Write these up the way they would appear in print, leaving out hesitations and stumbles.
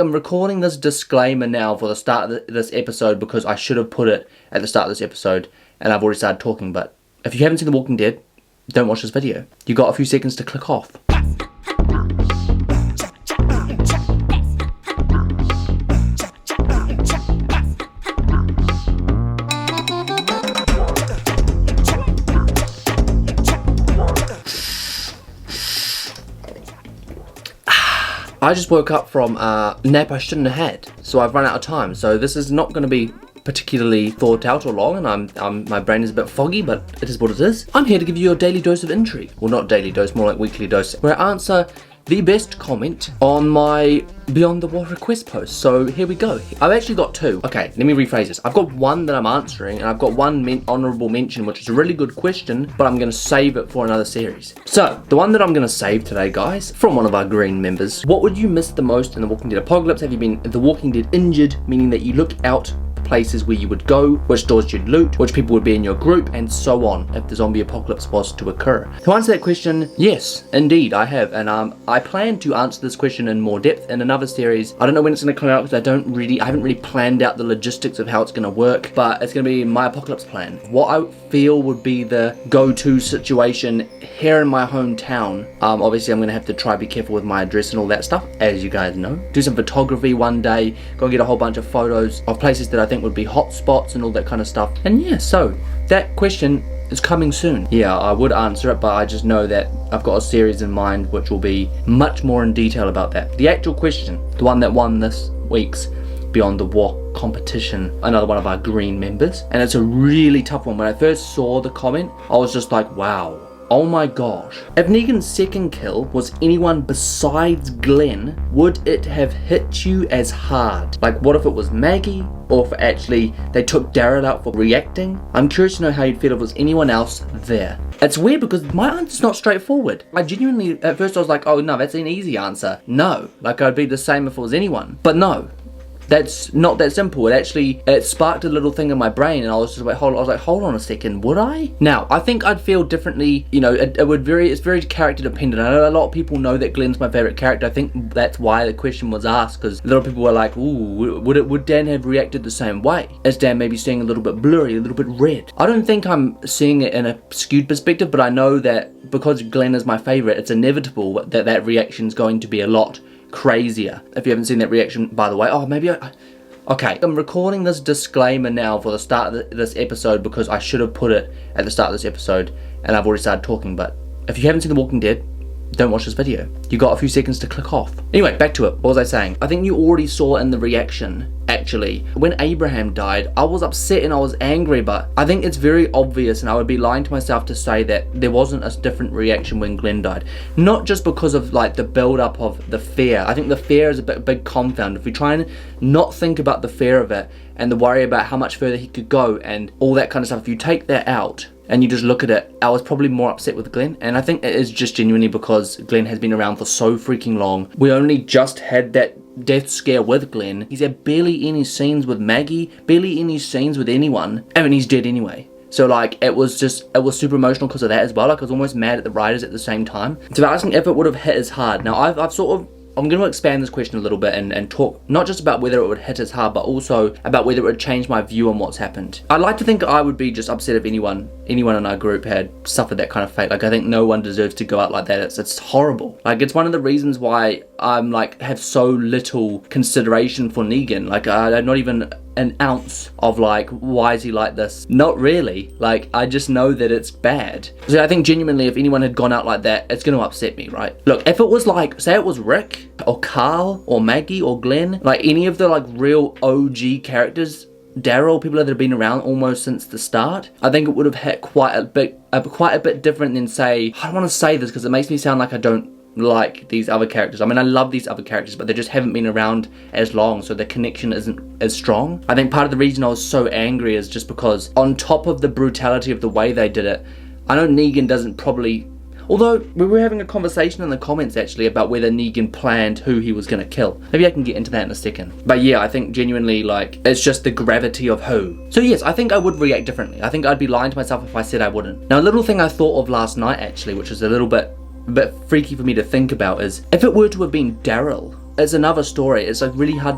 I'm recording this disclaimer now for the start of this episode because I should have put it at the start of this episode and I've already started talking, but if you haven't seen The Walking Dead, don't watch this video. You got a few seconds to click off. I just woke up from a nap I shouldn't have had, so I've run out of time. So this is not going to be particularly thought out or long, and my brain is a bit foggy, but it is what it is. I'm here to give you your daily dose of intrigue. Well, not daily dose, more like weekly dose, where I answer the best comment on my Beyond the Wall request post. So here we go. I've actually got two. Okay, let me rephrase this. I've got one that I'm answering, and I've got one honourable mention, which is a really good question, but I'm going to save it for another series. So, the one that I'm going to save today, guys, from one of our green members. What would you miss the most in The Walking Dead Apocalypse? Have you been The Walking Dead injured, meaning that you look out places where you would go, which doors you'd loot, which people would be in your group, and so on, if the zombie apocalypse was to occur? To answer that question, yes, indeed, I have, and I plan to answer this question in more depth in another series. I don't know when it's going to come out because I haven't really planned out the logistics of how it's going to work, but it's going to be my apocalypse plan. What I feel would be the go-to situation here in my hometown. Obviously, I'm going to have to try to be careful with my address and all that stuff, as you guys know. Do some photography one day, go and get a whole bunch of photos of places that I think would be hot spots and all that kind of stuff. And yeah, so that question is coming soon. Yeah, I would answer it, but I just know that I've got a series in mind which will be much more in detail about that. The actual question, the one that won this week's Beyond the Wall competition, another one of our green members, and it's a really tough one. When I first saw the comment, I was just like, wow. Oh my gosh. If Negan's second kill was anyone besides Glenn, would it have hit you as hard? Like, what if it was Maggie? Or if actually they took Daryl out for reacting? I'm curious to know how you'd feel if it was anyone else there. It's weird because my answer's not straightforward. I genuinely, at first I was like, oh no, that's an easy answer. No, like I'd be the same if it was anyone. But no. That's not that simple. It sparked a little thing in my brain, and I was just like, hold on a second, would I? Now, I think I'd feel differently. You know, it's very character dependent. I know a lot of people know that Glenn's my favorite character. I think that's why the question was asked, because a lot of people were like, ooh, would Dan have reacted the same way? Is Dan maybe seeing a little bit blurry, a little bit red? I don't think I'm seeing it in a skewed perspective, but I know that because Glenn is my favorite, it's inevitable that reaction's going to be a lot crazier. If you haven't seen that reaction, by the way, okay, I'm recording this disclaimer now for the start of this episode because I should have put it at the start of this episode and I've already started talking, but if you haven't seen The Walking Dead, don't watch this video. You got a few seconds to click off. Anyway, back to it. What was I saying? I think you already saw in the reaction, actually. When Abraham died, I was upset and I was angry, but I think it's very obvious, and I would be lying to myself to say that there wasn't a different reaction when Glenn died. Not just because of like the build-up of the fear. I think the fear is a big confound. If we try and not think about the fear of it and the worry about how much further he could go and all that kind of stuff, if you take that out, and you just look at it, I was probably more upset with Glenn. And I think it is just genuinely because Glenn has been around for so freaking long. We only just had that death scare with Glenn. He's had barely any scenes with Maggie, barely any scenes with anyone. I mean, he's dead anyway. So like, it was super emotional because of that as well. Like, I was almost mad at the writers at the same time. So asking if it would have hit as hard. Now, I'm going to expand this question a little bit and talk not just about whether it would hit as hard, but also about whether it would change my view on what's happened. I'd like to think I would be just upset if anyone in our group had suffered that kind of fate. Like, I think no one deserves to go out like that. It's horrible. Like, it's one of the reasons why I'm like, have so little consideration for Negan. Like, not even an ounce of like, why is he like this? Not really. Like, I just know that it's bad. So I think genuinely, if anyone had gone out like that, it's going to upset me, right? Look, if it was like, say it was Rick or Carl or Maggie or Glenn, like any of the like real OG characters, Daryl, people that have been around almost since the start, I think it would have hit quite a bit different than, say, I don't want to say this because it makes me sound like I don't like these other characters. I mean, I love these other characters, but they just haven't been around as long, so the connection isn't as strong. I think part of the reason I was so angry is just because on top of the brutality of the way they did it, I know Negan doesn't probably... Although, we were having a conversation in the comments actually about whether Negan planned who he was going to kill. Maybe I can get into that in a second. But yeah, I think genuinely, like, it's just the gravity of who. So yes, I think I would react differently. I think I'd be lying to myself if I said I wouldn't. Now, a little thing I thought of last night actually, which is a bit freaky for me to think about, is if it were to have been Daryl it's another story. It's like really hard.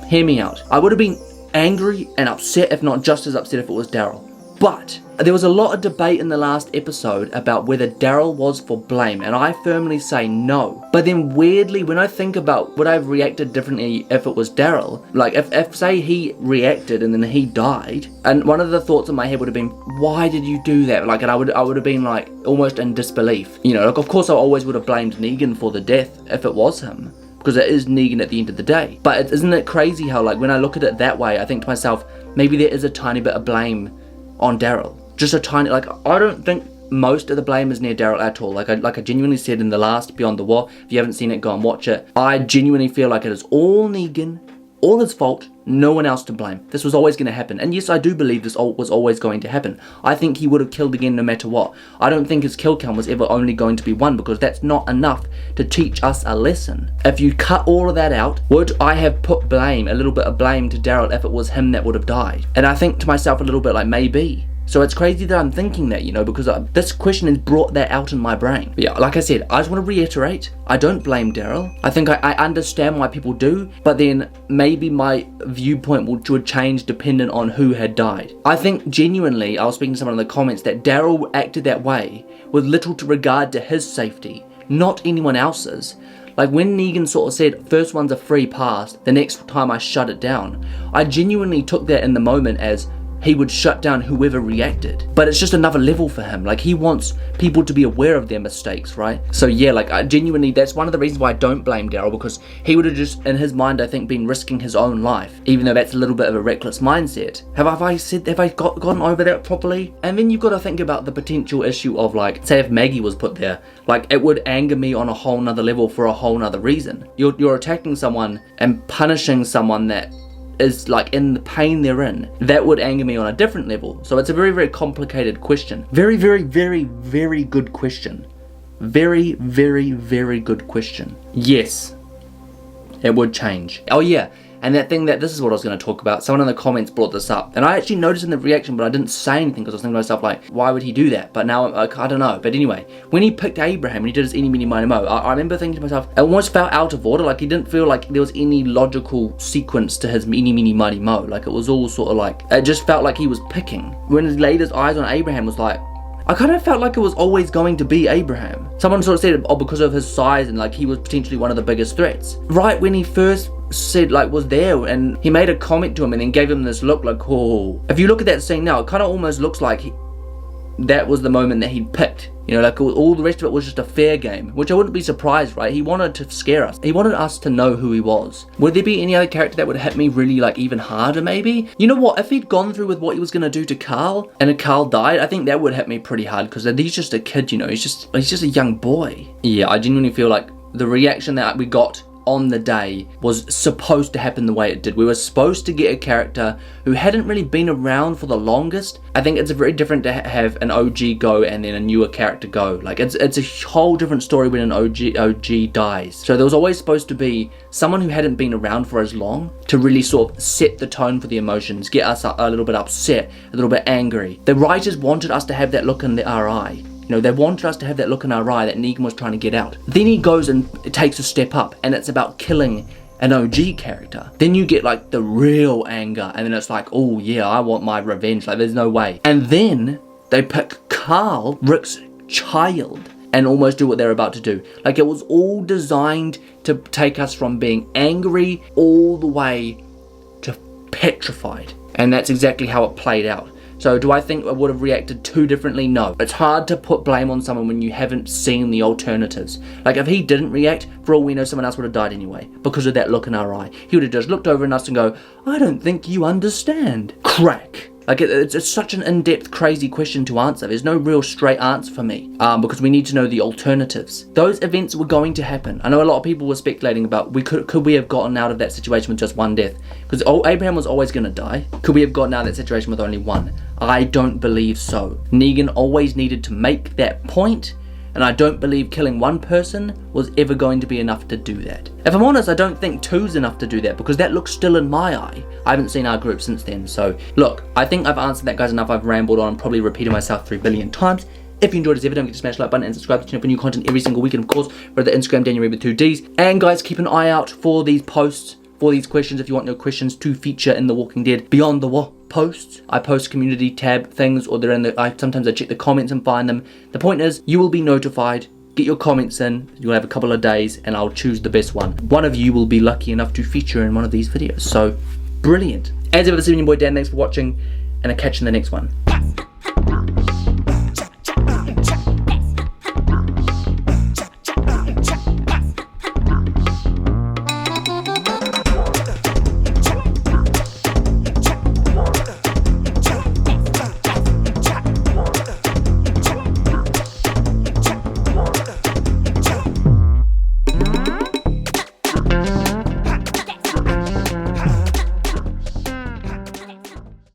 Hear me out. I would have been angry and upset, if not just as upset, if it was Daryl. But there was a lot of debate in the last episode about whether Daryl was for blame, and I firmly say no. But then weirdly, when I think about would I have reacted differently if it was Daryl, like if say he reacted and then he died, and one of the thoughts in my head would have been, why did you do that? Like, and I would have been like almost in disbelief. You know, like of course I always would have blamed Negan for the death if it was him, because it is Negan at the end of the day. But isn't it crazy how, like, when I look at it that way, I think to myself, maybe there is a tiny bit of blame on Daryl. Just a tiny, like, I don't think most of the blame is near Daryl at all. Like I genuinely said in the last Beyond the Wall, if you haven't seen it, go and watch it. I genuinely feel like it is all Negan, all his fault, no one else to blame. This was always going to happen. And yes, I do believe this was always going to happen. I think he would have killed again no matter what. I don't think his kill count was ever only going to be 1, because that's not enough to teach us a lesson. If you cut all of that out, would I have put blame, a little bit of blame to Daryl if it was him that would have died? And I think to myself a little bit like, maybe. So it's crazy that I'm thinking that, you know, because this question has brought that out in my brain. But yeah, like I said, I just want to reiterate, I don't blame Daryl. I think I understand why people do, but then maybe my viewpoint would change dependent on who had died. I think genuinely, I was speaking to someone in the comments, that Daryl acted that way with little to regard to his safety, not anyone else's. Like when Negan sort of said, first one's a free pass, the next time I shut it down, I genuinely took that in the moment as he would shut down whoever reacted. But it's just another level for him. Like, he wants people to be aware of their mistakes, right? So yeah, like, I genuinely, that's one of the reasons why I don't blame Daryl, because he would have just, in his mind, I think, been risking his own life, even though that's a little bit of a reckless mindset. Have I gone over that properly? And then you've got to think about the potential issue of, like, say if Maggie was put there, like, it would anger me on a whole nother level for a whole nother reason. You're attacking someone and punishing someone that is like in the pain they're in. That would anger me on a different level. So it's a very, very complicated question. Very, very, very, very good question. Very, very, very good question. Yes, it would change. Oh yeah, and that thing this is what I was going to talk about. Someone in the comments brought this up, and I actually noticed in the reaction, but I didn't say anything because I was thinking to myself, like, why would he do that? But now I don't know. But anyway, when he picked Abraham, when he did his eeny, meeny, miny, mo, I remember thinking to myself, it almost felt out of order. Like, he didn't feel like there was any logical sequence to his eeny, meeny, miny, mo. Like, it was all sort of like, it just felt like he was picking. When he laid his eyes on Abraham, was like, I kind of felt like it was always going to be Abraham. Someone sort of said, oh, because of his size and like he was potentially one of the biggest threats. Right when he first said, like, was there, and he made a comment to him and then gave him this look like, oh. If you look at that scene now, it kind of almost looks like that was the moment that he picked. You know, like all the rest of it was just a fair game, which I wouldn't be surprised, right? He wanted to scare us. He wanted us to know who he was. Would there be any other character that would hit me really, like, even harder, maybe? You know what? If he'd gone through with what he was going to do to Carl, and Carl died, I think that would hit me pretty hard, because he's just a kid, you know? He's just a young boy. Yeah, I genuinely feel like the reaction that we got on the day was supposed to happen the way it did. We were supposed to get a character who hadn't really been around for the longest. I think it's very different to have an OG go and then a newer character go. Like, it's a whole different story when an OG dies. So there was always supposed to be someone who hadn't been around for as long to really sort of set the tone for the emotions, get us a little bit upset, a little bit angry. The writers wanted us to have that look in our eye. You know, they wanted us to have that look in our eye that Negan was trying to get out. Then he goes and takes a step up, and it's about killing an OG character. Then you get like the real anger, and then it's like, oh yeah, I want my revenge. Like, there's no way. And then they pick Carl, Rick's child, and almost do what they're about to do. Like, it was all designed to take us from being angry all the way to petrified. And that's exactly how it played out. So do I think I would have reacted too differently? No. It's hard to put blame on someone when you haven't seen the alternatives. Like, if he didn't react, for all we know, someone else would have died anyway, because of that look in our eye. He would have just looked over at us and go, I don't think you understand. Crack. Like, it's such an in-depth, crazy question to answer. There's no real straight answer for me, because we need to know the alternatives. Those events were going to happen. I know a lot of people were speculating about, could we have gotten out of that situation with just one death? Because Abraham was always going to die. Could we have gotten out of that situation with only one? I don't believe so. Negan always needed to make that point, and I don't believe killing one person was ever going to be enough to do that. If I'm honest, I don't think two's enough to do that, because that looks still in my eye. I haven't seen our group since then, so look, I think I've answered that, guys, enough. I've rambled on, probably repeated myself 3 billion times. If you enjoyed this video, don't forget to smash the like button and subscribe to the channel for new content every single week. And of course, for the Instagram, Daniel with 2 Ds. And guys, keep an eye out for these posts, for these questions, if you want your questions to feature in the Walking Dead Beyond the Wall posts. I post community tab things, or they're in the, sometimes I check the comments and find them. The point is, you will be notified. Get your comments in, you'll have a couple of days and I'll choose the best one. One of you will be lucky enough to feature in one of these videos. So, brilliant. As ever, this has been your boy Dan, thanks for watching, and I'll catch you in the next one.